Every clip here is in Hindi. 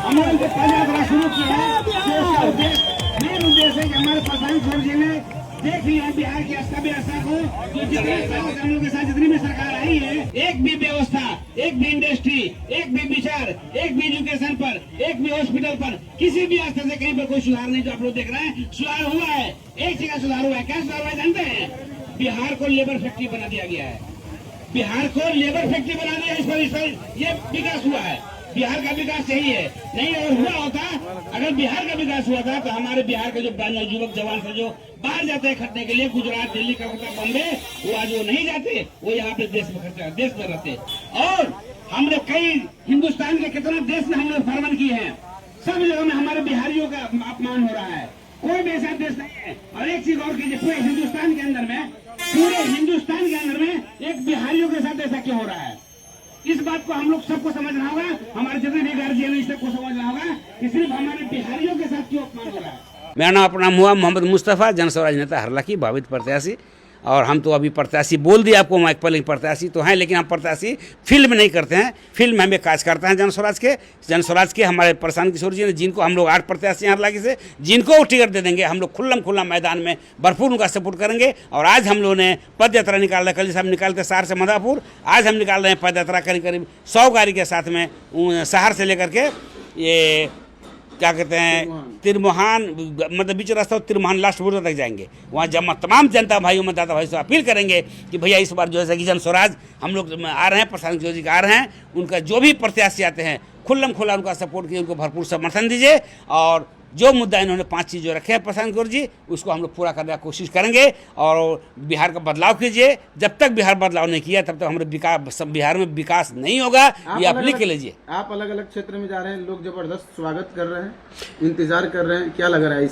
हमने उनसे पद यात्रा शुरू की है। मेन उद्देश्य है कि हमारे प्रशांत किशोर जी ने देख लिया बिहार की अर्थव्यवस्था को, जो जितने सालों के साथ जितनी भी सरकार आई है, एक भी व्यवस्था, एक भी इंडस्ट्री, एक भी विचार, एक भी एजुकेशन पर, एक भी हॉस्पिटल पर, किसी भी स्तर से कहीं पर कोई सुधार नहीं। जो आप लोग देख रहे हैं सुधार हुआ है, एक जगह सुधार हुआ है। क्या सुधार हुआ है जानते हैं? बिहार को लेबर फैक्ट्री बना दिया गया है। बिहार को लेबर फैक्ट्री बना दिया, इस पर ये विकास हुआ है। बिहार का विकास यही है। नहीं अगर हुआ होता, अगर बिहार का विकास हुआ था तो हमारे बिहार के जो युवक जवान से जो बाहर जाते हैं खटने के लिए, गुजरात, दिल्ली, कलकत्ता, बॉम्बे, वो आज वो नहीं जाते, वो यहाँ पे देश में रहते। और हमने कई हिंदुस्तान के कितने देश में हमने भ्रमण किए हैं, सब जगह में हमारे बिहारियों का अपमान हो रहा है। कोई भी ऐसा देश नहीं है। और एक चीज और कीजिए, पूरे हिंदुस्तान के अंदर में एक बिहारियों के साथ ऐसा क्यों हो रहा है? इस बात को हम लोग सबको समझना होगा, हमारे जितने भी गार्जियन है सबको समझना होगा कि सिर्फ हमारे बिहारियों के साथ क्यों अपमान हो रहा है। मेरा नाम अपना हुआ मोहम्मद मुस्तफ़ा, जन स्वराज नेता हरलाखी, भावित प्रत्याशी। और हम तो अभी प्रत्याशी बोल दिया आपको माइक पर, लेकिन प्रत्याशी तो हैं, लेकिन हम प्रत्याशी फील्ड में नहीं करते हैं। फील्ड में हमें काज करते हैं जन स्वराज के हमारे प्रशांत किशोर जी ने, जिनको हम लोग 8 प्रत्याशी हैं हरलाखी से, जिनको टिकट दे देंगे हम लोग खुल्ला मैदान में भरपूर उनका सपोर्ट करेंगे। और आज हम लोगों ने पद यात्रा निकाल रहे, कल हम निकालते शहर से मधापुर, आज हम निकाल रहे हैं पद यात्रा करीब 100 गाड़ी के साथ में शहर से लेकर के ये क्या कहते हैं तिरमोहान, मतलब बीच रास्ता तिरमोहान लास्ट बोर्डर तक जाएंगे। वहाँ जमा तमाम जनता भाइयों मतदाता भाई से अपील करेंगे कि भैया इस बार जो है कि जन स्वराज हम लोग आ रहे हैं, प्रशांत किशोर जी आ रहे हैं, उनका जो भी प्रत्याशी आते हैं खुल्ला उनका सपोर्ट कीजिए, उनको भरपूर समर्थन दीजिए। और जो मुद्दा इन्होंने 5 चीज़ जो रखे हैं प्रशांत किशोर जी, उसको हम लोग पूरा करने की कोशिश करेंगे। और बिहार का बदलाव कीजिए। जब तक बिहार बदलाव नहीं किया तब तक हमारे बिहार में विकास नहीं होगा। ये आप लिख के लीजिए। आप अलग अलग क्षेत्र में जा रहे हैं, लोग जबरदस्त स्वागत कर रहे हैं, इंतजार कर रहे हैं, क्या लग रहा है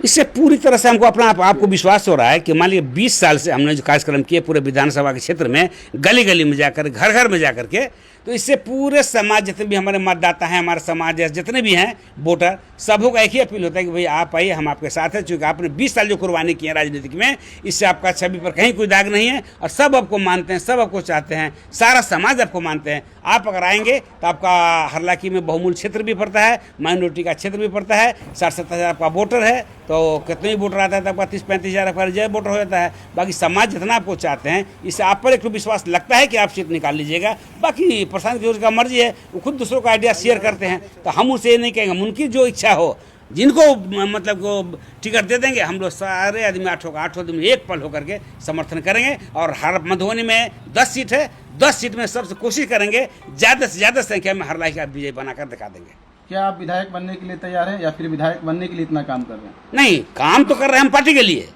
इससे पूरी तरह से हमको अपना आपको विश्वास हो रहा है कि मान लीजिए 20 साल से हमने जो कार्यक्रम किए पूरे विधानसभा के क्षेत्र में, गली में जाकर, घर में जाकर के, तो इससे पूरे समाज जितने भी हमारे मतदाता हैं, हमारे समाज जितने भी हैं वोटर, सबों का एक ही अपील होता है कि भाई आप आइए, हम आपके साथ हैं। चूँकि आपने 20 साल जो कुर्बानी की है राजनीतिक में, इससे आपका छवि पर कहीं कोई दाग नहीं है और सब आपको मानते हैं, सब आपको चाहते हैं, सारा समाज आपको मानते हैं। आप अगर आएंगे तो आपका हरलाखी में बहुमूल्य क्षेत्र भी पड़ता है, माइनॉरिटी का क्षेत्र भी पड़ता है, 60-70 हज़ार आपका वोटर है, तो कितने भी वोटर आता है तो आपका 30-35 हज़ार आपका रिजर्व वोटर हो जाता है। बाकी समाज जितना आपको चाहते हैं, इससे आप पर एक विश्वास लगता है कि आप सीट निकाल लीजिएगा। बाकी प्रशांत किशोर का मर्जी है, वो खुद दूसरों का आइडिया शेयर करते हैं, तो हम उसे ये नहीं कहेंगे। उनकी जो इच्छा हो, जिनको मतलब को टिकट दे देंगे, हम लोग सारे आदमी 8 आदमी एक पल होकर के समर्थन करेंगे। और हर मधुबनी में 10 सीट है, 10 सीट में सबसे कोशिश करेंगे ज़्यादा से ज़्यादा संख्या में हरलाखी का विजय बनाकर दिखा देंगे। क्या आप विधायक बनने के लिए तैयार हैं या फिर विधायक बनने के लिए इतना काम कर रहे हैं? नहीं, काम तो कर रहे हैं हम पार्टी के लिए,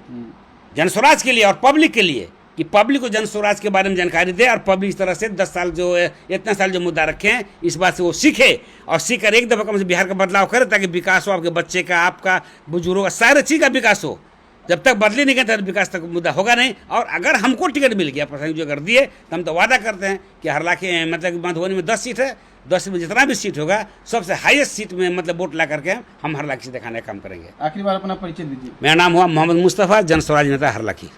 जन स्वराज के लिए और पब्लिक के लिए, कि पब्लिक को जन स्वराज के बारे में जानकारी दे और पब्लिक इस तरह से 10 साल जो इतना साल जो मुद्दा रखे हैं, इस बात से वो सीखे और सीख कर एक दफ़ा कम से बिहार का बदलाव करे, ताकि विकास हो, आपके बच्चे का, आपका, बुजुर्गों का, सारे चीज़ का विकास हो। जब तक बदली नहीं करते विकास तक मुद्दा होगा नहीं। और अगर हमको टिकट मिल गया, प्रशांत जो कर दिए, तो हम तो वादा करते हैं कि हरलाखी मतलब मधुबनी में 10 सीट है, 10 में जितना भी सीट होगा सबसे हाईएस्ट सीट में मतलब वोट ला करके हम हरलाखी से दिखाने का काम करेंगे। आखिरी बार अपना परिचय दीजिए। मेरा नाम हुआ मोहम्मद मुस्तफ़ा, जन स्वराज नेता हरलाखी।